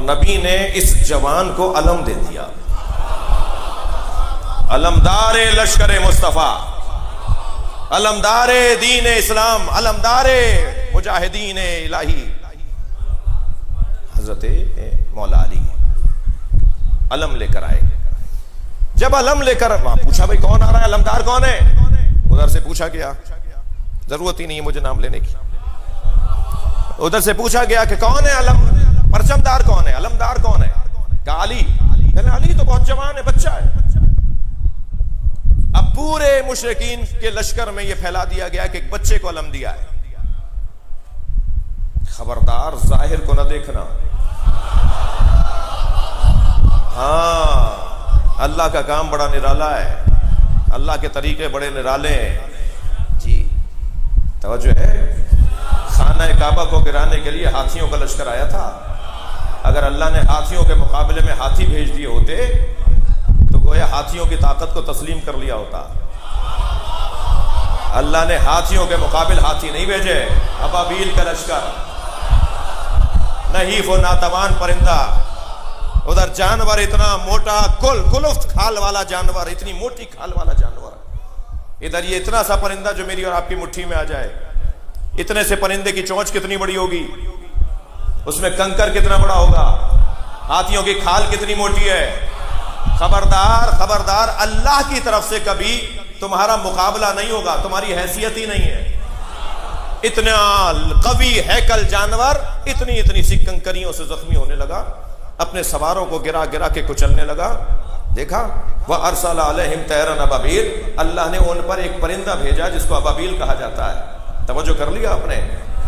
نبی نے اس جوان کو علم دے دیا، علمدار لشکر مصطفیٰ، علمدار دین اسلام، علمدار مجاہدین الہی حضرت مولا علی علم لے کر آئے۔ جب علم لے کر وہاں پوچھا بھائی کون آ رہا ہے، علمدار کون ہے؟ ادھر سے پوچھا گیا، ضرورت ہی نہیں ہے مجھے نام لینے کی، ادھر سے پوچھا گیا کہ کون ہے علم پرچمدار کون ہے، علمدار کون ہے؟ کہا علی۔ کہنے علی تو بہت جوان ہے، بچہ ہے۔ اب پورے مشرکین کے لشکر میں یہ پھیلا دیا گیا کہ ایک بچے کو علم دیا ہے۔ خبردار ظاہر کو نہ دیکھنا، ہاں اللہ کا کام بڑا نرالا ہے، اللہ کے طریقے بڑے نرالے ہیں جی۔ توجہ ہے، خانہ کعبہ کو گرانے کے لیے ہاتھیوں کا لشکر آیا تھا، اگر اللہ نے ہاتھیوں کے مقابلے میں ہاتھی بھیج دیے ہوتے تو گویا ہاتھیوں کی طاقت کو تسلیم کر لیا ہوتا۔ اللہ نے ہاتھیوں کے مقابل ہاتھی نہیں بھیجے، ابابیل کا لشکر، نحیف و ناتوان پرندہ، ادھر جانور اتنا موٹا، کلفت کھال والا جانور، اتنی موٹی کھال والا جانور، ادھر یہ اتنا سا پرندہ جو میری اور آپ کی مٹھی میں آ جائے۔ اتنے سے پرندے کی چونچ کتنی بڑی ہوگی، اس میں کنکر کتنا بڑا ہوگا، ہاتھیوں کی کھال کتنی موٹی ہے۔ خبردار خبردار، اللہ کی طرف سے کبھی تمہارا مقابلہ نہیں ہوگا، تمہاری حیثیت ہی نہیں ہے۔ اتنا قوی ہیکل جانور اتنی سی کنکریوں سے زخمی ہونے لگا، اپنے سواروں کو گرا گرا کے کچلنے لگا۔ دیکھا وَأَرْسَلَ عَلَيْهِمْ طَيْرًا أَبَابِيلَ، اللہ نے ان پر ایک پرندہ بھیجا جس کو ابابیل کہا جاتا ہے۔ توجہ کر لیا آپ نے،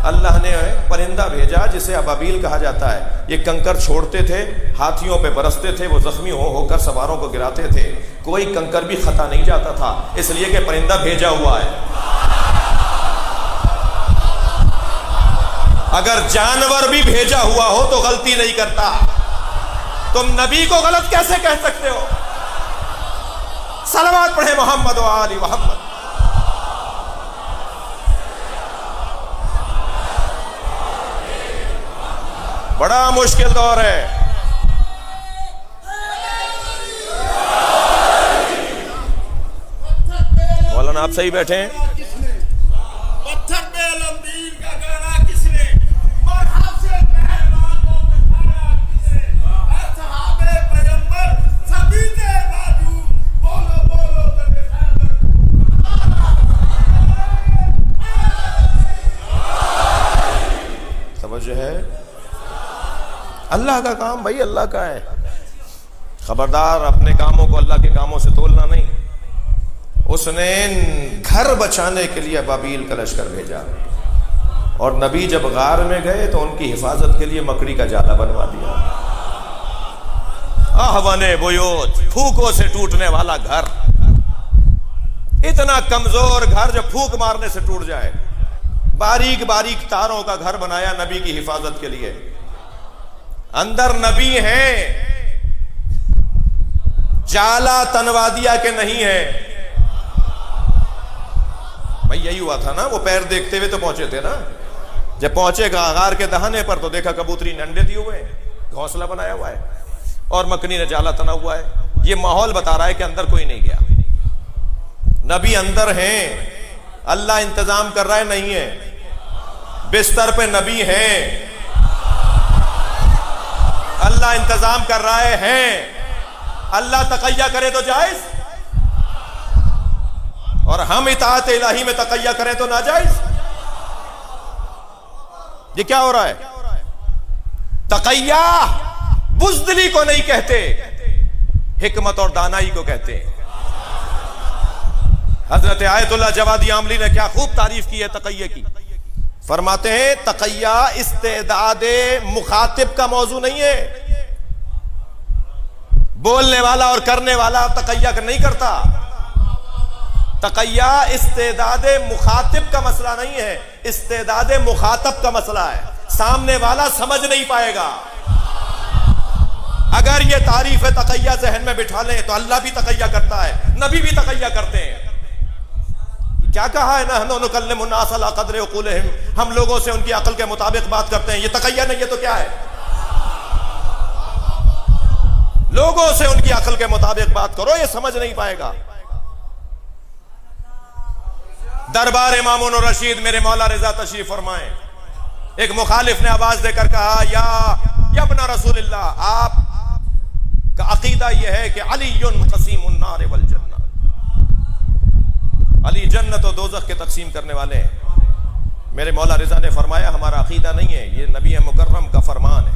اللہ نے پرندہ بھیجا جسے ابابیل کہا جاتا ہے۔ یہ کنکر چھوڑتے تھے، ہاتھیوں پہ برستے تھے، وہ زخمی ہو کر سواروں کو گراتے تھے، کوئی کنکر بھی خطا نہیں جاتا تھا، اس لیے کہ پرندہ بھیجا ہوا ہے۔ اگر جانور بھی بھیجا ہوا ہو تو غلطی نہیں کرتا، تم نبی کو غلط کیسے کہہ سکتے ہو؟ صلوات پڑھے محمد و آل محمد۔ بڑا مشکل دور ہے، مولانا آپ صحیح بیٹھے ہیں؟ پتھر پہ علمگیر کا گانا کس نے، مرحب سے پہلوان کو بٹھایا کس نے، اے صحابہ پیغمبر سبھی نے موجود، بولو بولو ذرے خیبر۔ توجہ ہے، اللہ کا کام بھائی اللہ کا ہے، خبردار اپنے کاموں کو اللہ کے کاموں سے تولنا نہیں۔ اس نے گھر بچانے کے لیے ابابیل کا لشکر بھیجا، اور نبی جب غار میں گئے تو ان کی حفاظت کے لیے مکڑی کا جالا بنوا دیا۔ احوان بیوت، پھوکوں سے ٹوٹنے والا گھر، اتنا کمزور گھر جو پھوک مارنے سے ٹوٹ جائے، باریک باریک تاروں کا گھر بنایا نبی کی حفاظت کے لیے۔ اندر نبی ہیں، جالا تنوا دیا کہ نہیں ہے؟ بھائی یہی ہوا تھا نا، وہ پیر دیکھتے ہوئے تو پہنچے تھے نا، جب پہنچے گا غار کے دہانے پر تو دیکھا کبوتری نے انڈے دیے ہوئے، گھونسلہ بنایا ہوا ہے، اور مکنی نے جالا تنا ہوا ہے۔ یہ ماحول بتا رہا ہے کہ اندر کوئی نہیں گیا، نبی اندر ہیں، اللہ انتظام کر رہا ہے نہیں ہے، بستر پہ نبی ہیں، اللہ انتظام کر رہے ہیں۔ اللہ تقیہ کرے تو جائز، اور ہم اطاعت الہی میں تقیہ کریں تو ناجائز۔ یہ کیا ہو رہا ہے؟ تقیہ بزدلی کو نہیں کہتے، حکمت اور دانائی کو کہتے ہیں۔ حضرت آیت اللہ جوادی عاملی نے کیا خوب تعریف کی ہے تقیہ کی، فرماتے ہیں تقیہ استعداد مخاطب کا موضوع نہیں ہے، بولنے والا اور کرنے والا تقیہ نہیں کرتا، تقیہ استعداد مخاطب کا مسئلہ نہیں ہے، استعداد مخاطب کا مسئلہ ہے، سامنے والا سمجھ نہیں پائے گا۔ اگر یہ تعریف تقیہ ذہن میں بٹھا لیں تو اللہ بھی تقیہ کرتا ہے، نبی بھی تقیہ کرتے ہیں۔ کیا کہا ہے نحن نکلم الناس علی قدر عقولہم، ہم لوگوں سے ان کی عقل کے مطابق بات کرتے ہیں، یہ تقیہ نہیں ہے تو کیا ہے؟ لوگوں سے ان کی عقل کے مطابق بات کرو، یہ سمجھ نہیں پائے گا۔ دربار مامون الرشید میرے مولا رضا تشریف فرمائیں، ایک مخالف نے آواز دے کر کہا یا ابن رسول اللہ، آپ کا عقیدہ یہ ہے کہ علی قسیم النار والجنہ، علی جنت و دوزخ کے تقسیم کرنے والے ہیں۔ میرے مولا رضا نے فرمایا ہمارا عقیدہ نہیں ہے، یہ نبی مکرم کا فرمان ہے،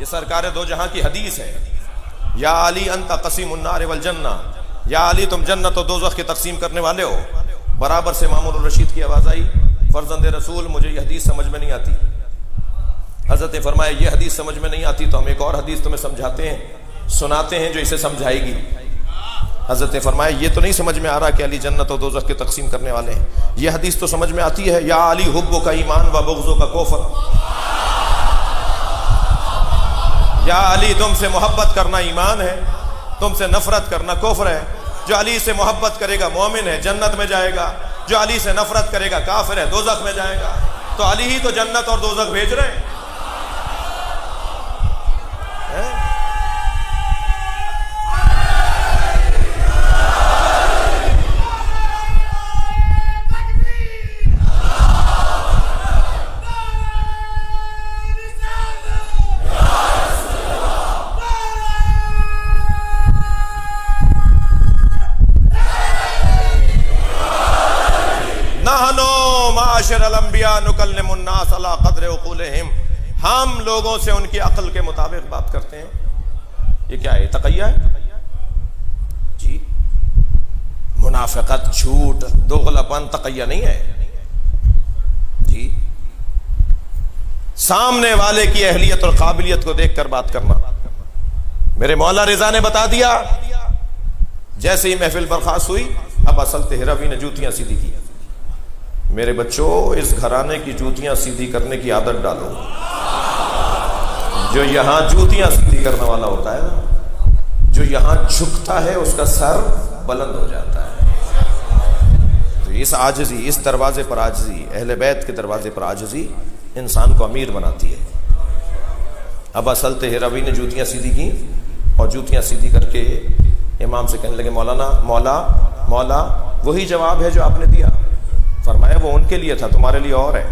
یہ سرکار دو جہاں کی حدیث ہے۔ یا علی انت قسیم النار والجنہ، یا علی تم جنت و دوزخ کے تقسیم کرنے والے ہو۔ برابر سے مامون الرشید کی آواز آئی، فرزند رسول مجھے یہ حدیث سمجھ میں نہیں آتی۔ حضرت نے فرمایا یہ حدیث سمجھ میں نہیں آتی تو ہم ایک اور حدیث تمہیں سمجھاتے ہیں، سناتے ہیں جو اسے سمجھائے گی۔ حضرت نے فرمایا یہ تو نہیں سمجھ میں آ رہا کہ علی جنت و دوزخ کے تقسیم کرنے والے ہیں، یہ حدیث تو سمجھ میں آتی ہے، یا علی حبو کا ایمان و بغضو کا کفر، یا علی تم سے محبت کرنا ایمان ہے، تم سے نفرت کرنا کفر ہے۔ جو علی سے محبت کرے گا مومن ہے، جنت میں جائے گا، جو علی سے نفرت کرے گا کافر ہے، دوزخ میں جائے گا۔ تو علی ہی تو جنت اور دوزخ بھیج رہے ہیں۔ معاشر الانبیاء نکلم الناس علی قدر عقولہم، ہم لوگوں سے ان کی عقل کے مطابق بات کرتے ہیں۔ یہ کیا ہے؟ تقیہ ہے جی؟ منافقت، جھوٹ، دوغلاپن تقیہ نہیں ہے جی۔ سامنے والے کی اہلیت اور قابلیت کو دیکھ کر بات کرنا۔ میرے مولا رضا نے بتا دیا، جیسے ہی محفل برخاست ہوئی اب اصل تہروی نے جوتیاں سیدھی کی۔ میرے بچوں اس گھرانے کی جوتیاں سیدھی کرنے کی عادت ڈالو۔ جو یہاں جوتیاں سیدھی کرنے والا ہوتا ہے نا، جو یہاں جھکتا ہے اس کا سر بلند ہو جاتا ہے۔ تو اس عاجزی، اس دروازے پر عاجزی، اہل بیت کے دروازے پر عاجزی انسان کو امیر بناتی ہے۔ اب اصل تہروی نے جوتیاں سیدھی کی اور جوتیاں سیدھی کر کے امام سے کہنے لگے مولانا، مولا وہی جواب ہے جو آپ نے دیا۔ فرمایا وہ ان کے لیے تھا، تمہارے لیے اور ہے۔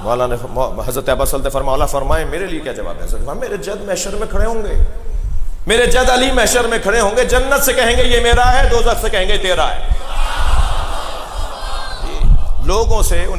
مولانا حضرت ابا سلط فرمایا فرمائے میرے لیے کیا جواب ہے؟ میرے جد محشر میں کھڑے ہوں گے، میرے جد علی محشر میں کھڑے ہوں گے، جنت سے کہیں گے یہ میرا ہے، دوزخ سے کہیں گے تیرا ہے۔ لوگوں سے ان